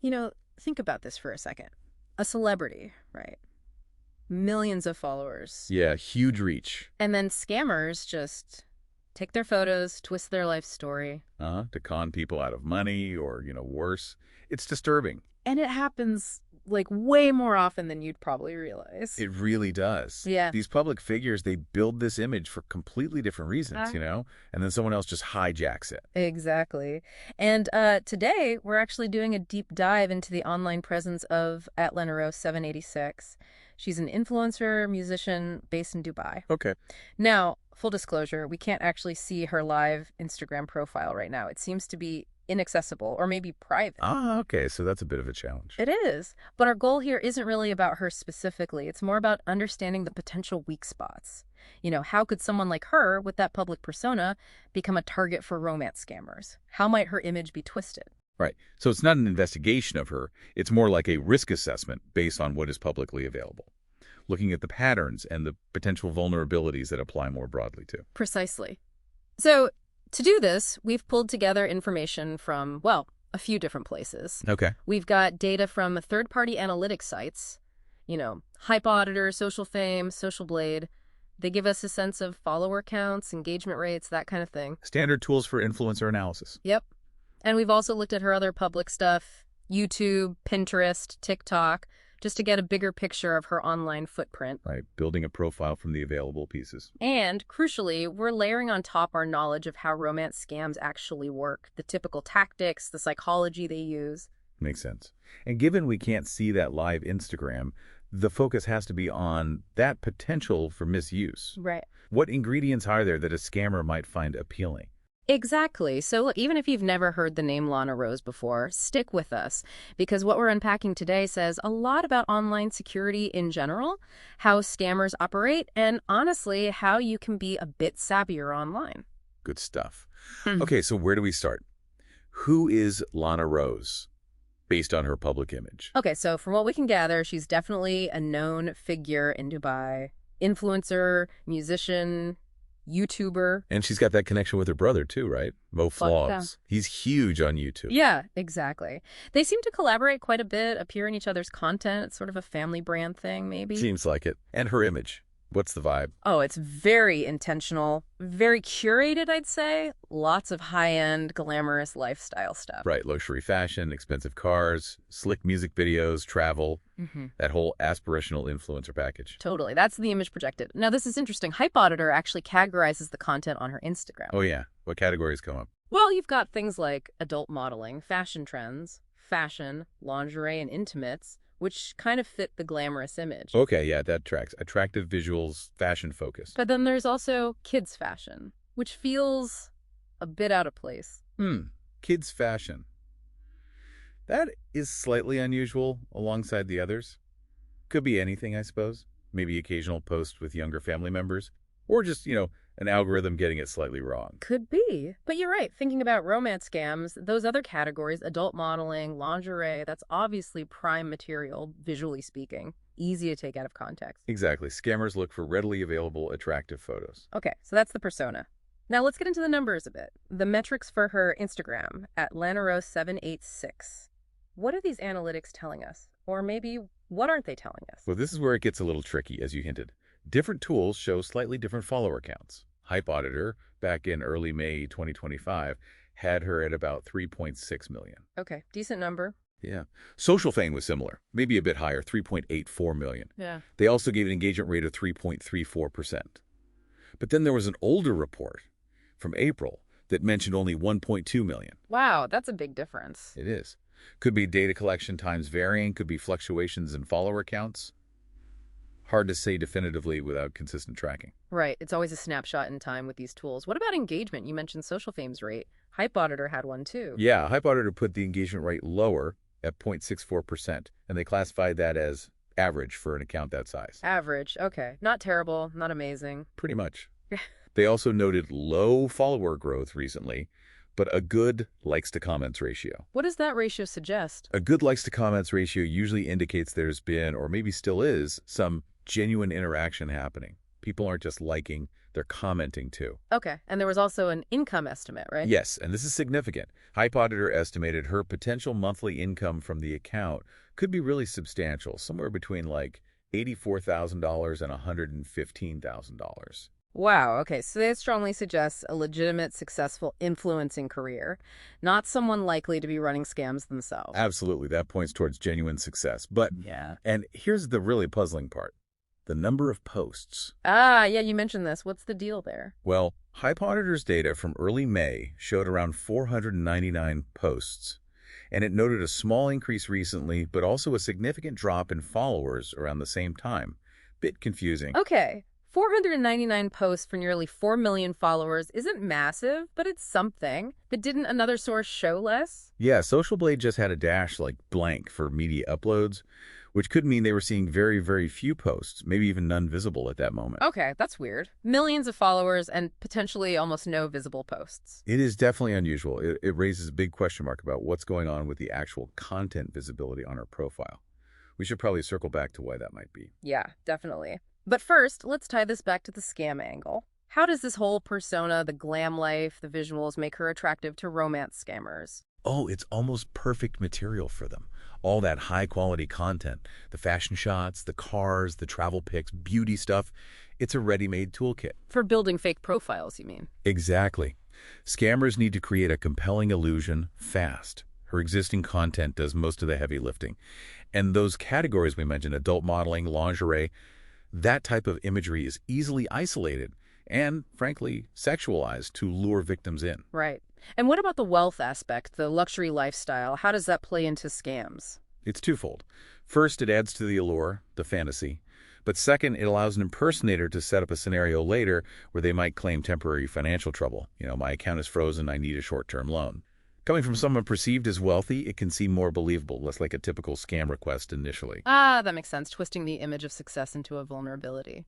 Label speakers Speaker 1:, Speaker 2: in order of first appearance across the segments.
Speaker 1: Think about this for a second. A celebrity, right? Millions of followers.
Speaker 2: Yeah, huge reach.
Speaker 1: And then scammers just take their photos, twist their life story.
Speaker 2: To con people out of money or, worse. It's disturbing.
Speaker 1: And it happens like way more often than you'd probably realize.
Speaker 2: It really does.
Speaker 1: Yeah.
Speaker 2: These public figures, they build this image for completely different reasons, and then someone else just hijacks it.
Speaker 1: Exactly. And today, we're actually doing a deep dive into the online presence of Lana Rose 786. She's an influencer, musician based in Dubai.
Speaker 2: Okay.
Speaker 1: Now, full disclosure, we can't actually see her live Instagram profile right now. It seems to be inaccessible or maybe private.
Speaker 2: Okay. So that's a bit of a challenge.
Speaker 1: It is. But our goal here isn't really about her specifically. It's more about understanding the potential weak spots. How could someone like her, with that public persona, become a target for romance scammers? How might her image be twisted?
Speaker 2: Right. So it's not an investigation of her. It's more like a risk assessment based on what is publicly available, looking at the patterns and the potential vulnerabilities that apply more broadly too.
Speaker 1: Precisely. So to do this, we've pulled together information from, well, a few different places.
Speaker 2: Okay.
Speaker 1: We've got data from third-party analytics sites, HypeAuditor, Social Fame, Social Blade. They give us a sense of follower counts, engagement rates, that kind of thing.
Speaker 2: Standard tools for influencer analysis.
Speaker 1: Yep. And we've also looked at her other public stuff, YouTube, Pinterest, TikTok, just to get a bigger picture of her online footprint.
Speaker 2: Right, building a profile from the available pieces.
Speaker 1: And, crucially, we're layering on top our knowledge of how romance scams actually work, the typical tactics, the psychology they use.
Speaker 2: Makes sense. And given we can't see that live Instagram, the focus has to be on that potential for misuse.
Speaker 1: Right.
Speaker 2: What ingredients are there that a scammer might find appealing?
Speaker 1: Exactly. So look, even if you've never heard the name Lana Rose before, stick with us, because what we're unpacking today says a lot about online security in general, how scammers operate, and honestly, how you can be a bit savvier online.
Speaker 2: Good stuff. Okay, so where do we start? Who is Lana Rose, based on her public image?
Speaker 1: Okay, so from what we can gather, she's definitely a known figure in Dubai. Influencer, musician, YouTuber.
Speaker 2: And she's got that connection with her brother, too, right? Mo Vlogs. He's huge on YouTube.
Speaker 1: Yeah, exactly. They seem to collaborate quite a bit, appear in each other's content. It's sort of a family brand thing, maybe.
Speaker 2: Seems like it. And her image. What's the vibe?
Speaker 1: Oh, it's very intentional, very curated, I'd say. Lots of high-end, glamorous lifestyle stuff.
Speaker 2: Right, luxury fashion, expensive cars, slick music videos, travel, that whole aspirational influencer package.
Speaker 1: Totally. That's the image projected. Now, this is interesting. HypeAuditor actually categorizes the content on her Instagram.
Speaker 2: Oh, yeah. What categories come up?
Speaker 1: Well, you've got things like adult modeling, fashion trends, fashion, lingerie, and intimates, which kind of fit the glamorous image.
Speaker 2: Okay, yeah, that tracks. Attractive visuals, fashion focused.
Speaker 1: But then there's also kids fashion, which feels a bit out of place.
Speaker 2: Kids fashion. That is slightly unusual alongside the others. Could be anything, I suppose. Maybe occasional posts with younger family members. Or just, an algorithm getting it slightly wrong.
Speaker 1: Could be. But you're right. Thinking about romance scams, those other categories, adult modeling, lingerie, that's obviously prime material, visually speaking. Easy to take out of context.
Speaker 2: Exactly. Scammers look for readily available, attractive photos.
Speaker 1: Okay, so that's the persona. Now let's get into the numbers a bit. The metrics for her Instagram at Lana Rose 786. What are these analytics telling us? Or maybe, what aren't they telling us?
Speaker 2: Well, this is where it gets a little tricky, as you hinted. Different tools show slightly different follower counts. HypeAuditor, back in early May 2025, had her at about 3.6 million.
Speaker 1: Okay, decent number.
Speaker 2: Yeah. Social Fame was similar, maybe a bit higher, 3.84 million.
Speaker 1: Yeah.
Speaker 2: They also gave an engagement rate of 3.34%. But then there was an older report from April that mentioned only 1.2 million.
Speaker 1: Wow, that's a big difference.
Speaker 2: It is. Could be data collection times varying, could be fluctuations in follower counts. Hard to say definitively without consistent tracking.
Speaker 1: Right. It's always a snapshot in time with these tools. What about engagement? You mentioned Social Fame's rate. HypeAuditor had one too.
Speaker 2: Yeah, HypeAuditor put the engagement rate lower at 0.64%, and they classified that as average for an account that size.
Speaker 1: Average. Okay. Not terrible, not amazing.
Speaker 2: Pretty much. They also noted low follower growth recently, but a good likes-to-comments ratio.
Speaker 1: What does that ratio suggest?
Speaker 2: A good likes-to-comments ratio usually indicates there's been, or maybe still is, some genuine interaction happening. People aren't just liking, They're commenting too.
Speaker 1: Okay, and there was also an income estimate, right?
Speaker 2: Yes, and this is significant. HypeAuditor estimated her potential monthly income from the account could be really substantial, somewhere between like $84,000 and $115,000.
Speaker 1: Wow, okay, so that strongly suggests a legitimate, successful influencing career, not someone likely to be running scams themselves.
Speaker 2: Absolutely, that points towards genuine success. But,
Speaker 1: Yeah.
Speaker 2: and here's the really puzzling part, the number of posts.
Speaker 1: Ah, yeah, you mentioned this. What's the deal there?
Speaker 2: Well, HypeAuditor's data from early May showed around 499 posts, and it noted a small increase recently, but also a significant drop in followers around the same time. Bit confusing.
Speaker 1: Okay, 499 posts for nearly 4 million followers isn't massive, but it's something. But didn't another source show less?
Speaker 2: Yeah, Social Blade just had a dash like blank for media uploads, which could mean they were seeing very, very few posts, maybe even none visible at that moment.
Speaker 1: Okay, that's weird. Millions of followers and potentially almost no visible posts.
Speaker 2: It is definitely unusual. It raises a big question mark about what's going on with the actual content visibility on our profile. We should probably circle back to why that might be.
Speaker 1: Yeah, definitely. But first, let's tie this back to the scam angle. How does this whole persona, the glam life, the visuals, make her attractive to romance scammers?
Speaker 2: Oh, it's almost perfect material for them. All that high-quality content, the fashion shots, the cars, the travel pics, beauty stuff, it's a ready-made toolkit.
Speaker 1: For building fake profiles, you mean?
Speaker 2: Exactly. Scammers need to create a compelling illusion fast. Her existing content does most of the heavy lifting. And those categories we mentioned, adult modeling, lingerie, that type of imagery is easily isolated and, frankly, sexualized to lure victims in.
Speaker 1: Right. And what about the wealth aspect, the luxury lifestyle? How does that play into scams?
Speaker 2: It's twofold. First, it adds to the allure, the fantasy. But second, it allows an impersonator to set up a scenario later where they might claim temporary financial trouble. My account is frozen, I need a short-term loan. Coming from someone perceived as wealthy, it can seem more believable, less like a typical scam request initially.
Speaker 1: Ah, that makes sense, twisting the image of success into a vulnerability.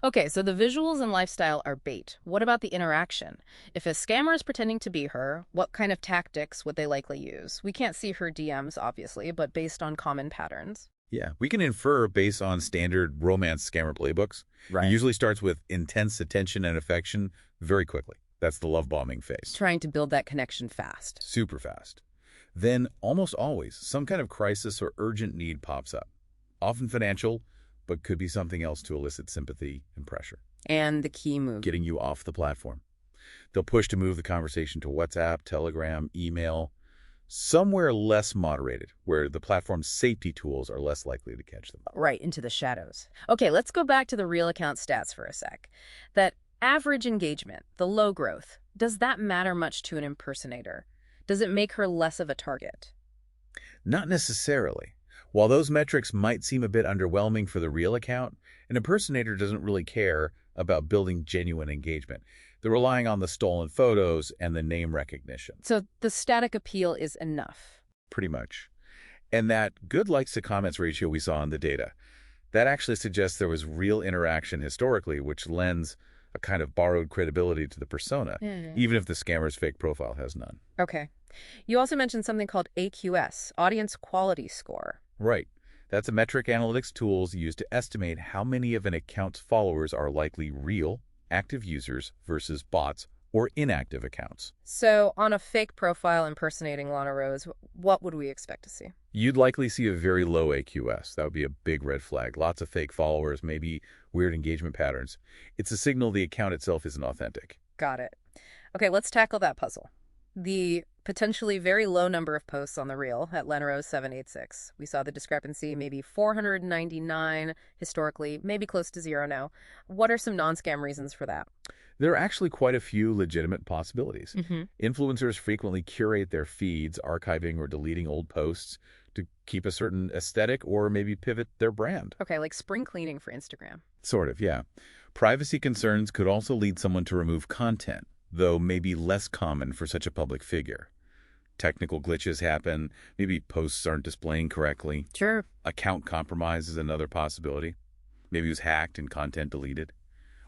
Speaker 1: Okay, so the visuals and lifestyle are bait. What about the interaction? If a scammer is pretending to be her, what kind of tactics would they likely use? We can't see her DMs, obviously, but based on common patterns.
Speaker 2: Yeah, we can infer based on standard romance scammer playbooks.
Speaker 1: Right.
Speaker 2: It usually starts with intense attention and affection very quickly. That's the love bombing phase.
Speaker 1: Trying to build that connection fast.
Speaker 2: Super fast. Then, almost always, some kind of crisis or urgent need pops up. Often financial, but could be something else to elicit sympathy and pressure.
Speaker 1: And the key move.
Speaker 2: Getting you off the platform. They'll push to move the conversation to WhatsApp, Telegram, email, somewhere less moderated, where the platform's safety tools are less likely to catch them.
Speaker 1: Right, into the shadows. Okay, let's go back to the real account stats for a sec. That average engagement, the low growth, does that matter much to an impersonator? Does it make her less of a target?
Speaker 2: Not necessarily. While those metrics might seem a bit underwhelming for the real account, an impersonator doesn't really care about building genuine engagement. They're relying on the stolen photos and the name recognition.
Speaker 1: So the static appeal is enough.
Speaker 2: Pretty much. And that good likes to comments ratio we saw in the data, that actually suggests there was real interaction historically, which lends a kind of borrowed credibility to the persona, even if the scammer's fake profile has none.
Speaker 1: Okay. You also mentioned something called AQS, Audience Quality Score.
Speaker 2: Right. That's a metric analytics tools used to estimate how many of an account's followers are likely real, active users versus bots or inactive accounts.
Speaker 1: So on a fake profile impersonating Lana Rose, what would we expect to see?
Speaker 2: You'd likely see a very low AQS. That would be a big red flag. Lots of fake followers, maybe weird engagement patterns. It's a signal the account itself isn't authentic.
Speaker 1: Got it. Okay, let's tackle that puzzle. The potentially very low number of posts on the reel at Lana Rose 786. We saw the discrepancy, maybe 499 historically, maybe close to zero now. What are some non-scam reasons for that?
Speaker 2: There are actually quite a few legitimate possibilities. Influencers frequently curate their feeds, archiving or deleting old posts to keep a certain aesthetic or maybe pivot their brand.
Speaker 1: Okay, like spring cleaning for Instagram.
Speaker 2: Sort of, yeah. Privacy concerns could also lead someone to remove content, though maybe less common for such a public figure. Technical glitches happen, maybe posts aren't displaying correctly.
Speaker 1: Sure.
Speaker 2: Account compromise is another possibility. Maybe it was hacked and content deleted.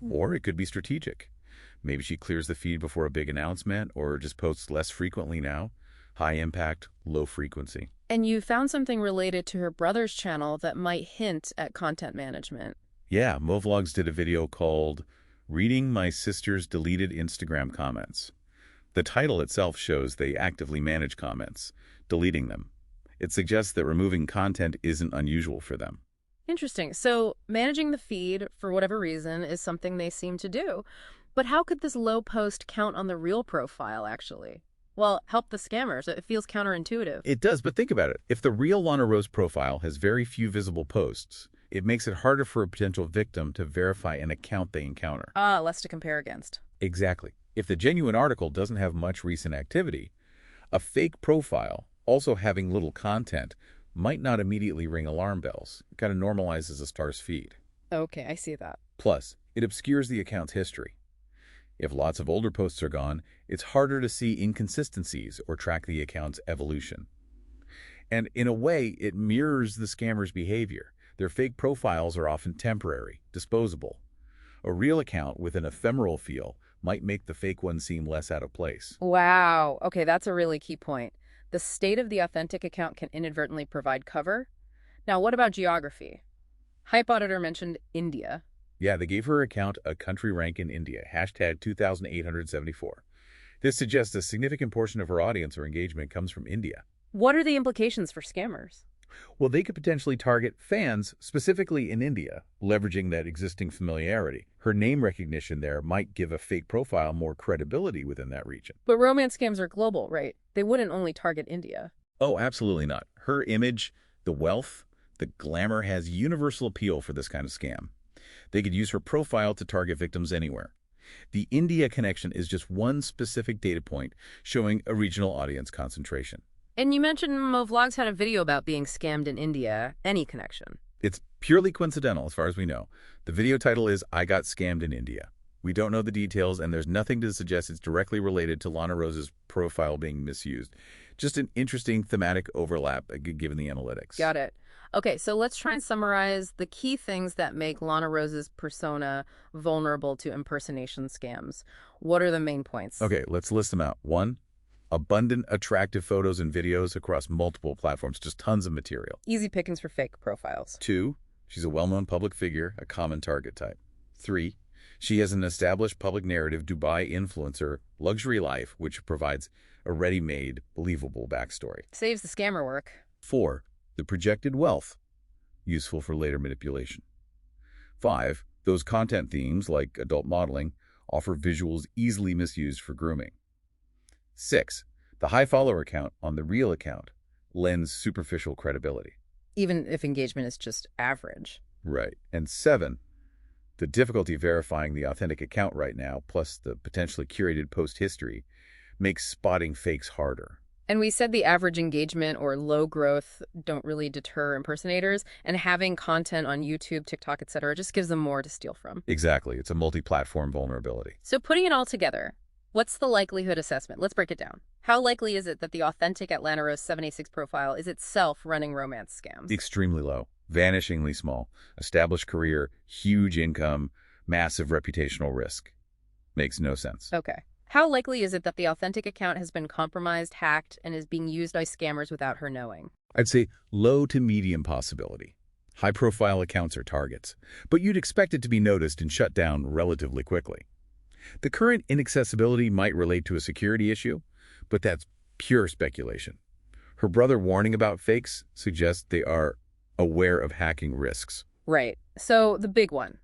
Speaker 2: Or it could be strategic. Maybe she clears the feed before a big announcement or just posts less frequently now. High impact, low frequency.
Speaker 1: And you found something related to her brother's channel that might hint at content management.
Speaker 2: Yeah, Movlogs did a video called Reading my sister's deleted Instagram comments. The title itself shows they actively manage comments, deleting them. It suggests that removing content isn't unusual for them.
Speaker 1: Interesting. So managing the feed, for whatever reason, is something they seem to do. But how could this low post count on the real profile, actually? Well, help the scammers. It feels counterintuitive.
Speaker 2: It does, but think about it. If the real Lana Rose profile has very few visible posts, it makes it harder for a potential victim to verify an account they encounter.
Speaker 1: Ah, less to compare against.
Speaker 2: Exactly. If the genuine article doesn't have much recent activity, a fake profile, also having little content, might not immediately ring alarm bells. It kind of normalizes a sparse feed.
Speaker 1: Okay, I see that.
Speaker 2: Plus, it obscures the account's history. If lots of older posts are gone, it's harder to see inconsistencies or track the account's evolution. And in a way, it mirrors the scammer's behavior. Their fake profiles are often temporary, disposable. A real account with an ephemeral feel might make the fake one seem less out of place.
Speaker 1: Wow. Okay, that's a really key point. The state of the authentic account can inadvertently provide cover. Now, what about geography? HypeAuditor mentioned India.
Speaker 2: Yeah, they gave her account a country rank in India, hashtag 2,874. This suggests a significant portion of her audience or engagement comes from India.
Speaker 1: What are the implications for scammers?
Speaker 2: Well, they could potentially target fans, specifically in India, leveraging that existing familiarity. Her name recognition there might give a fake profile more credibility within that region.
Speaker 1: But romance scams are global, right? They wouldn't only target India.
Speaker 2: Oh, absolutely not. Her image, the wealth, the glamour has universal appeal for this kind of scam. They could use her profile to target victims anywhere. The India connection is just one specific data point showing a regional audience concentration.
Speaker 1: And you mentioned Vlogs had a video about being scammed in India. Any connection?
Speaker 2: It's purely coincidental as far as we know. The video title is I Got Scammed in India. We don't know the details, and there's nothing to suggest it's directly related to Lana Rose's profile being misused. Just an interesting thematic overlap given the analytics.
Speaker 1: Got it. Okay, so let's try and summarize the key things that make Lana Rose's persona vulnerable to impersonation scams. What are the main points?
Speaker 2: Okay, let's list them out. 1, abundant, attractive photos and videos across multiple platforms, just tons of material.
Speaker 1: Easy pickings for fake profiles.
Speaker 2: 2, she's a well-known public figure, a common target type. 3, she has an established public narrative, Dubai influencer, luxury life, which provides a ready-made, believable backstory.
Speaker 1: Saves the scammer work.
Speaker 2: 4, the projected wealth, useful for later manipulation. 5, those content themes, like adult modeling, offer visuals easily misused for grooming. 6, the high follower count on the real account lends superficial credibility.
Speaker 1: Even if engagement is just average.
Speaker 2: Right. And 7, the difficulty verifying the authentic account right now, plus the potentially curated post history, makes spotting fakes harder.
Speaker 1: And we said the average engagement or low growth don't really deter impersonators, and having content on YouTube, TikTok, etc. just gives them more to steal from.
Speaker 2: Exactly. It's a multi-platform vulnerability.
Speaker 1: So putting it all together, what's the likelihood assessment? Let's break it down. How likely is it that the authentic Lana Rose 786 profile is itself running romance scams?
Speaker 2: Extremely low. Vanishingly small. Established career, huge income, massive reputational risk. Makes no sense.
Speaker 1: Okay. How likely is it that the authentic account has been compromised, hacked, and is being used by scammers without her knowing?
Speaker 2: I'd say low to medium possibility. High-profile accounts are targets, but you'd expect it to be noticed and shut down relatively quickly. The current inaccessibility might relate to a security issue, but that's pure speculation. Her brother warning about fakes suggests they are aware of hacking risks.
Speaker 1: Right. So the big one.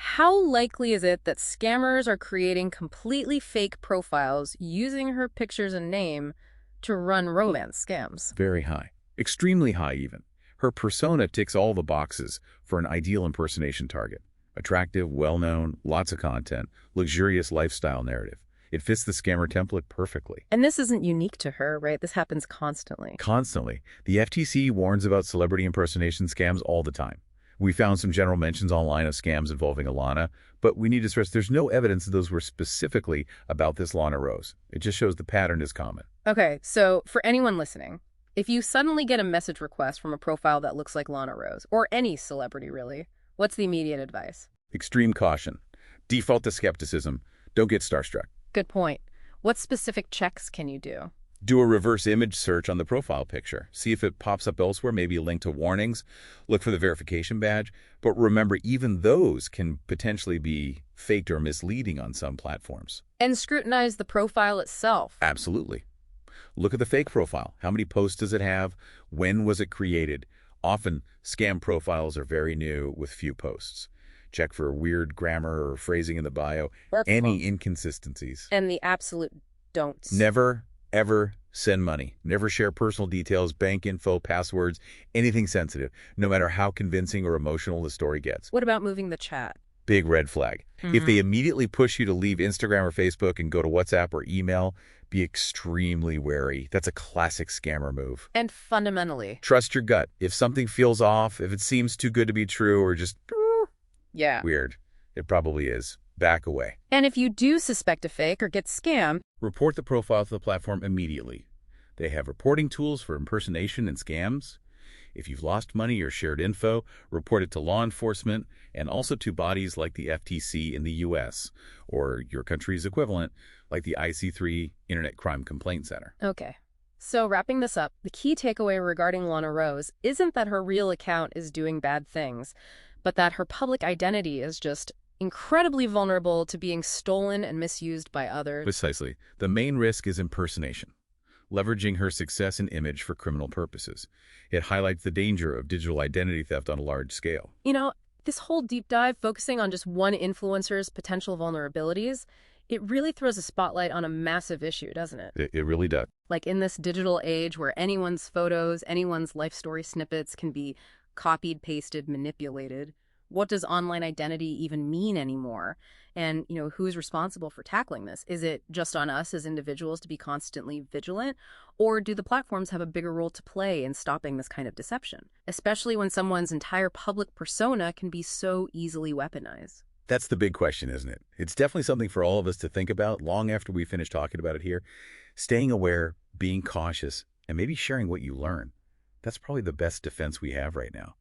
Speaker 1: How likely is it that scammers are creating completely fake profiles using her pictures and name to run romance scams?
Speaker 2: Very high. Extremely high, even. Her persona ticks all the boxes for an ideal impersonation target. Attractive, well-known, lots of content, luxurious lifestyle narrative. It fits the scammer template perfectly.
Speaker 1: And this isn't unique to her, right? This happens constantly.
Speaker 2: Constantly. The FTC warns about celebrity impersonation scams all the time. We found some general mentions online of scams involving Alana, but we need to stress there's no evidence that those were specifically about this Lana Rose. It just shows the pattern is common.
Speaker 1: Okay, so for anyone listening, if you suddenly get a message request from a profile that looks like Lana Rose, or any celebrity really, what's the immediate advice?
Speaker 2: Extreme caution. Default to skepticism. Don't get starstruck.
Speaker 1: Good point. What specific checks can you do?
Speaker 2: Do a reverse image search on the profile picture. See if it pops up elsewhere, maybe a link to warnings. Look for the verification badge. But remember, even those can potentially be faked or misleading on some platforms.
Speaker 1: And scrutinize the profile itself.
Speaker 2: Absolutely. Look at the fake profile. How many posts does it have? When was it created? Often, scam profiles are very new with few posts. Check for weird grammar or phrasing in the bio. Any inconsistencies.
Speaker 1: And the absolute don'ts.
Speaker 2: Never, ever send money. Never share personal details, bank info, passwords, anything sensitive, no matter how convincing or emotional the story gets.
Speaker 1: What about moving the chat?
Speaker 2: Big red flag. If they immediately push you to leave Instagram or Facebook and go to WhatsApp or email, be extremely wary. That's a classic scammer move.
Speaker 1: And fundamentally,
Speaker 2: Trust your gut. If something feels off, if it seems too good to be true or just
Speaker 1: yeah.
Speaker 2: weird, it probably is. Back away.
Speaker 1: And if you do suspect a fake or get scammed,
Speaker 2: Report the profile to the platform immediately. They have reporting tools for impersonation and scams. If you've lost money or shared info, report it to law enforcement and also to bodies like the FTC in the U.S. or your country's equivalent, like the IC3 Internet Crime Complaint Center.
Speaker 1: Okay. So wrapping this up, the key takeaway regarding Lana Rose isn't that her real account is doing bad things, but that her public identity is just incredibly vulnerable to being stolen and misused by others.
Speaker 2: Precisely. The main risk is impersonation, leveraging her success and image for criminal purposes. It highlights the danger of digital identity theft on a large scale.
Speaker 1: You know, this whole deep dive focusing on just one influencer's potential vulnerabilities, it really throws a spotlight on a massive issue, doesn't it?
Speaker 2: It really does.
Speaker 1: Like in this digital age where anyone's photos, anyone's life story snippets can be copied, pasted, manipulated. What does online identity even mean anymore? And, who's responsible for tackling this? Is it just on us as individuals to be constantly vigilant? Or do the platforms have a bigger role to play in stopping this kind of deception? Especially when someone's entire public persona can be so easily weaponized.
Speaker 2: That's the big question, isn't it? It's definitely something for all of us to think about long after we finish talking about it here. Staying aware, being cautious, and maybe sharing what you learn. That's probably the best defense we have right now.